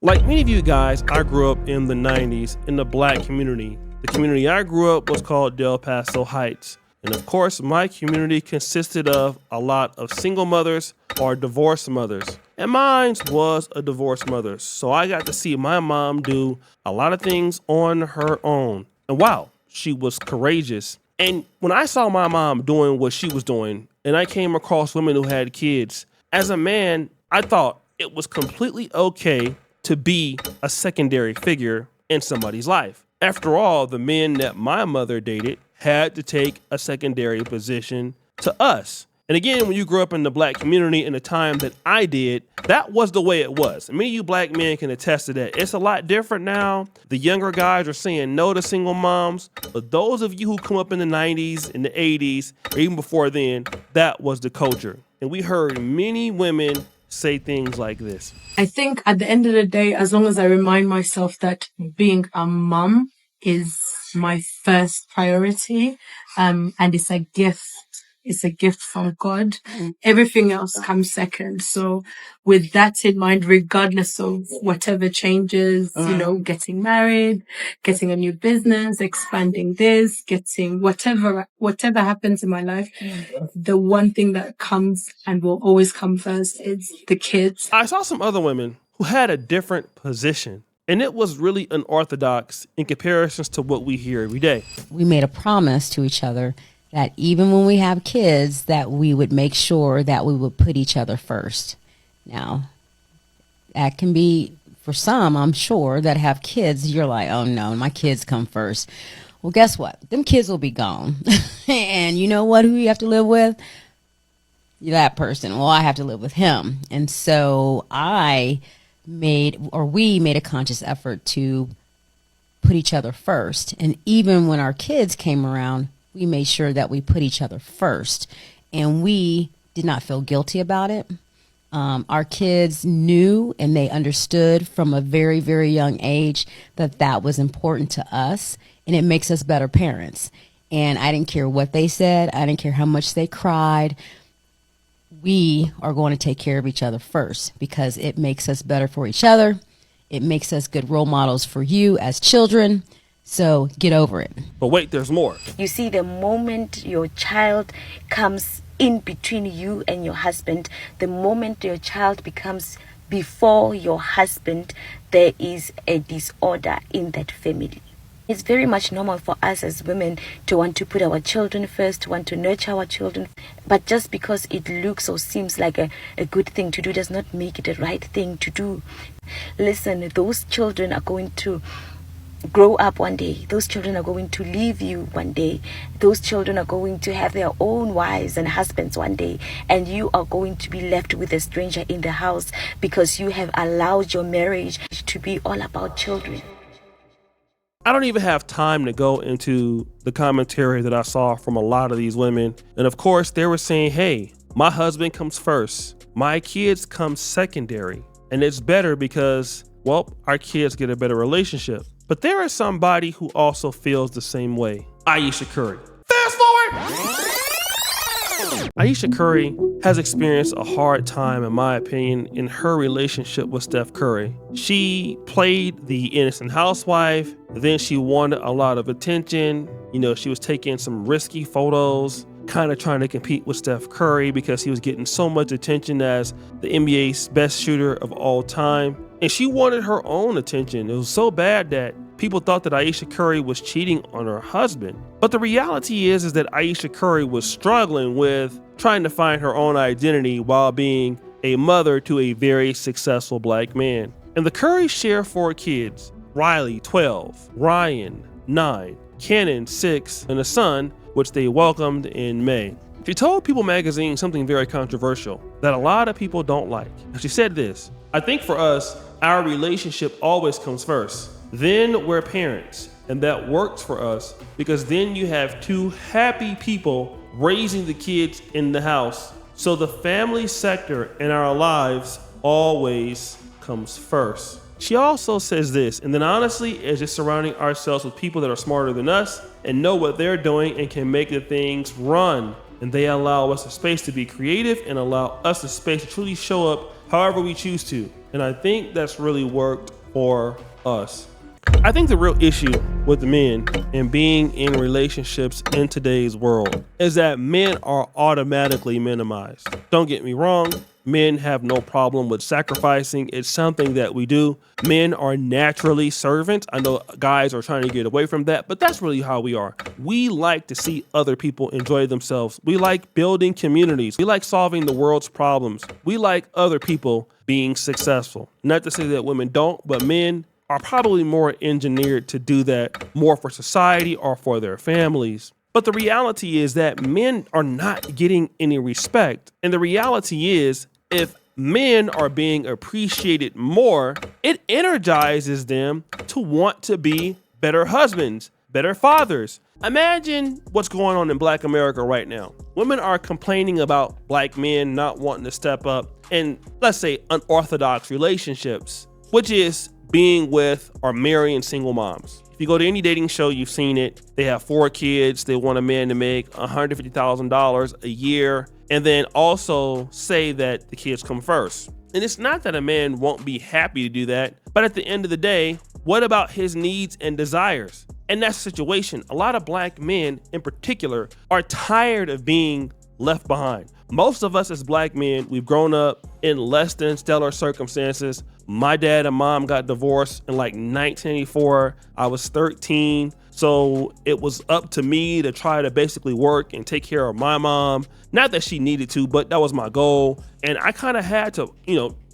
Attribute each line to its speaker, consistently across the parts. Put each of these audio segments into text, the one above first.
Speaker 1: Like many of you guys, I grew up in the 90s in the black community. The community I grew up was called Del Paso Heights. And of course, my community consisted of a lot of single mothers or divorced mothers. And mine was a divorced mother. So I got to see my mom do a lot of things on her own. And wow, she was courageous. And when I saw my mom doing what she was doing, and I came across women who had kids, as a man, I thought it was completely okay to be a secondary figure in somebody's life. After all, the men that my mother dated had to take a secondary position to us. And again, when you grew up in the black community in the time that I did, that was the way it was. And many of you black men can attest to that. It's a lot different now. The younger guys are saying no to single moms. But those of you who come up in the 90s, in the 80s, or even before then, that was the culture. And we heard many women say things like this.
Speaker 2: I think at the end of the day, as long as I remind myself that being a mum is my first priority, and it's a gift. It's a gift from God. Everything else comes second. So with that in mind, regardless of whatever changes, getting married, getting a new business, expanding this, getting whatever happens in my life, the one thing that comes and will always come first is the kids.
Speaker 1: I saw some other women who had a different position. And it was really unorthodox in comparisons to what we hear every day.
Speaker 3: We made a promise to each other that even when we have kids, that we would make sure that we would put each other first. Now, that can be, for some, I'm sure, that have kids, you're like, oh no, my kids come first. Well, guess what? Them kids will be gone. And you know what, who you have to live with? That person. Well, I have to live with him. And so we made a conscious effort to put each other first. And even when our kids came around, we made sure that we put each other first, and we did not feel guilty about it. Our kids knew and they understood from a very, very young age that that was important to us, and it makes us better parents. And I didn't care what they said. I didn't care how much they cried. We are going to take care of each other first because it makes us better for each other. It makes us good role models for you as children. So get over it.
Speaker 1: But wait, there's more.
Speaker 4: You see, the moment your child comes in between you and your husband, the moment your child becomes before your husband, there is a disorder in that family. It's very much normal for us as women to want to put our children first, to want to nurture our children. But just because it looks or seems like a good thing to do does not make it a right thing to do. Listen, those children are going to grow up one day. Those children are going to leave you one day. Those children are going to have their own wives and husbands one day. And you are going to be left with a stranger in the house because you have allowed your marriage to be all about children.
Speaker 1: I don't even have time to go into the commentary that I saw from a lot of these women. And of course, they were saying, hey, my husband comes first. My kids come secondary. And it's better because, well, our kids get a better relationship. But there is somebody who also feels the same way. Ayesha Curry. Fast forward! Ayesha Curry has experienced a hard time, in my opinion, in her relationship with Steph Curry. She played the innocent housewife, then she wanted a lot of attention. She was taking some risky photos, kind of trying to compete with Steph Curry because he was getting so much attention as the NBA's best shooter of all time. And she wanted her own attention. It was so bad that people thought that Ayesha Curry was cheating on her husband. But the reality is that Ayesha Curry was struggling with trying to find her own identity while being a mother to a very successful black man. And the Currys share 4 kids: Riley, 12, Ryan, 9, Canon, 6, and a son, which they welcomed in May. She told People magazine something very controversial that a lot of people don't like. And she said this: I think for us, our relationship always comes first. Then we're parents, and that works for us because then you have 2 happy people raising the kids in the house. So the family sector in our lives always comes first. She also says this, and then honestly, is just surrounding ourselves with people that are smarter than us and know what they're doing and can make the things run. And they allow us a space to be creative and allow us a space to truly show up however we choose to. And I think that's really worked for us. I think the real issue with men and being in relationships in today's world is that men are automatically minimized. Don't get me wrong. Men have no problem with sacrificing. It's something that we do. Men are naturally servants. I know guys are trying to get away from that, but that's really how we are. We like to see other people enjoy themselves. We like building communities. We like solving the world's problems. We like other people being successful. Not to say that women don't, but men are probably more engineered to do that more for society or for their families. But the reality is that men are not getting any respect. And the reality is, if men are being appreciated more, it energizes them to want to be better husbands, better fathers. Imagine what's going on in Black America right now. Women are complaining about Black men not wanting to step up in, let's say, unorthodox relationships, which is being with or marrying single moms. If you go to any dating show, you've seen it. They have 4 kids. They want a man to make $150,000 a year, and then also say that the kids come first. And it's not that a man won't be happy to do that, but at the end of the day, what about his needs and desires? And that's the situation. A lot of Black men in particular are tired of being left behind. Most of us as Black men, we've grown up in less than stellar circumstances. My dad and mom got divorced in like 1984. I was 13. So it was up to me to try to basically work and take care of my mom. Not that she needed to, but that was my goal. And I kind of had to,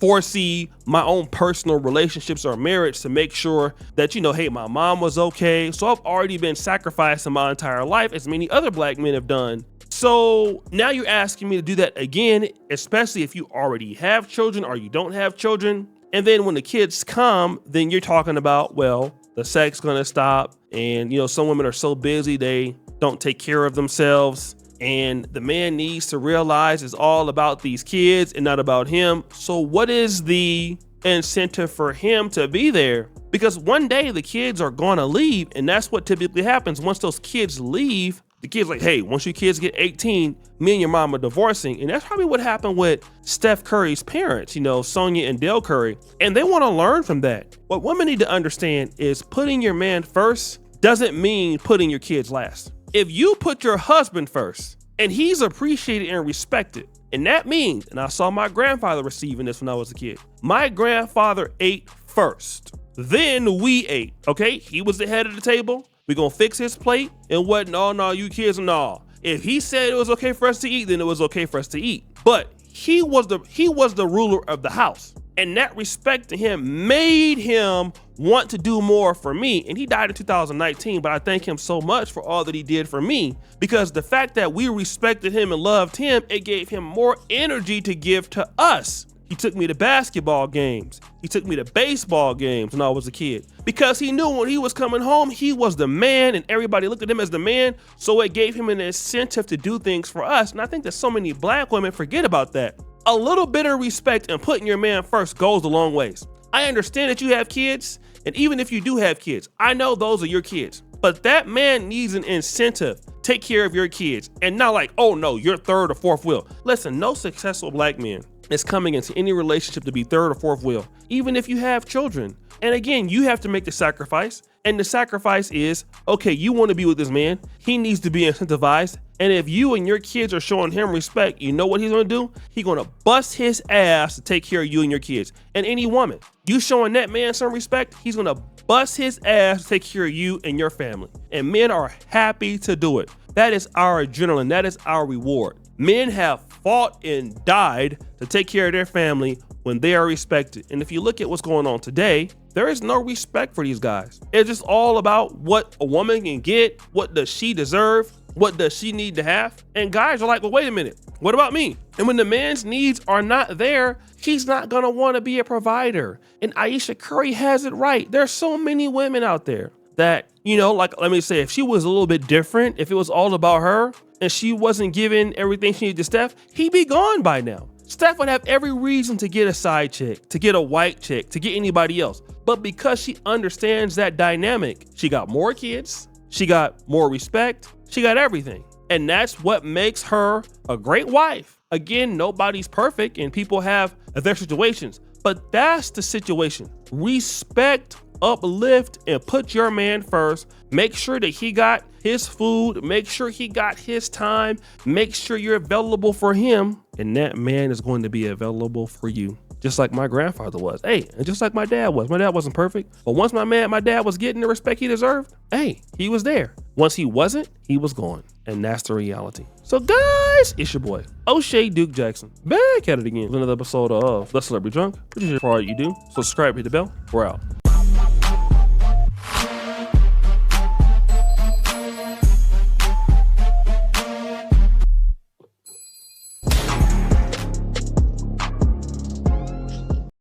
Speaker 1: foresee my own personal relationships or marriage to make sure that, hey, my mom was okay. So I've already been sacrificing my entire life, as many other Black men have done. So now you're asking me to do that again, especially if you already have children or you don't have children. And then when the kids come, then you're talking about, well, the sex gonna stop. And, some women are so busy, they don't take care of themselves. And the man needs to realize it's all about these kids and not about him. So what is the incentive for him to be there? Because one day the kids are gonna leave. And that's what typically happens. Once those kids leave, the kid's like, hey, once your kids get 18, me and your mom are divorcing. And that's probably what happened with Steph Curry's parents, Sonia and Dale Curry. And they want to learn from that. What women need to understand is putting your man first doesn't mean putting your kids last. If you put your husband first and he's appreciated and respected, and that means, and I saw my grandfather receiving this when I was a kid, my grandfather ate first, then we ate, okay? He was the head of the table. We're going to fix his plate and what? No, you kids, no. If he said it was okay for us to eat, then it was okay for us to eat. But he was the ruler of the house. And that respect to him made him want to do more for me. And he died in 2019, but I thank him so much for all that he did for me, because the fact that we respected him and loved him, it gave him more energy to give to us. He took me to basketball games. He took me to baseball games when I was a kid, because he knew when he was coming home, he was the man and everybody looked at him as the man. So it gave him an incentive to do things for us. And I think that so many Black women forget about that. A little bit of respect and putting your man first goes a long ways. I understand that you have kids, and even if you do have kids, I know those are your kids. But that man needs an incentive. Take care of your kids, and not like, oh no, you're third or fourth wheel. Listen, no successful Black man is coming into any relationship to be third or fourth wheel, even if you have children. And again, you have to make the sacrifice. And the sacrifice is, okay, you want to be with this man. He needs to be incentivized. And if you and your kids are showing him respect, you know what he's going to do? He's going to bust his ass to take care of you and your kids. And any woman, you showing that man some respect, he's going to bust his ass to take care of you and your family. And men are happy to do it. That is our adrenaline. That is our reward. Men have fought and died to take care of their family when they are respected. And if you look at what's going on today, there is no respect for these guys. It's just all about what a woman can get. What does she deserve? What does she need to have? And guys are like, well, wait a minute. What about me? And when the man's needs are not there, he's not going to want to be a provider. And Ayesha Curry has it right. There's so many women out there that, like, let me say, if she was a little bit different, if it was all about her and she wasn't giving everything she needed to Steph, he'd be gone by now. Steph would have every reason to get a side chick, to get a white chick, to get anybody else. But because she understands that dynamic, she got more kids, she got more respect, she got everything. And that's what makes her a great wife. Again, nobody's perfect and people have their situations. But that's the situation. Respect, uplift, and put your man first. Make sure that he got his food. Make sure he got his time. Make sure you're available for him. And that man is going to be available for you. Just like my grandfather was. Hey, and just like my dad was. My dad wasn't perfect. But once my dad was getting the respect he deserved, hey, he was there. Once he wasn't, he was gone. And that's the reality. So guys, it's your boy, O'Shea Duke Jackson. Back at it again with another episode of The Celebrity Drunk. Which is for all you do. Subscribe, hit the bell. We're out.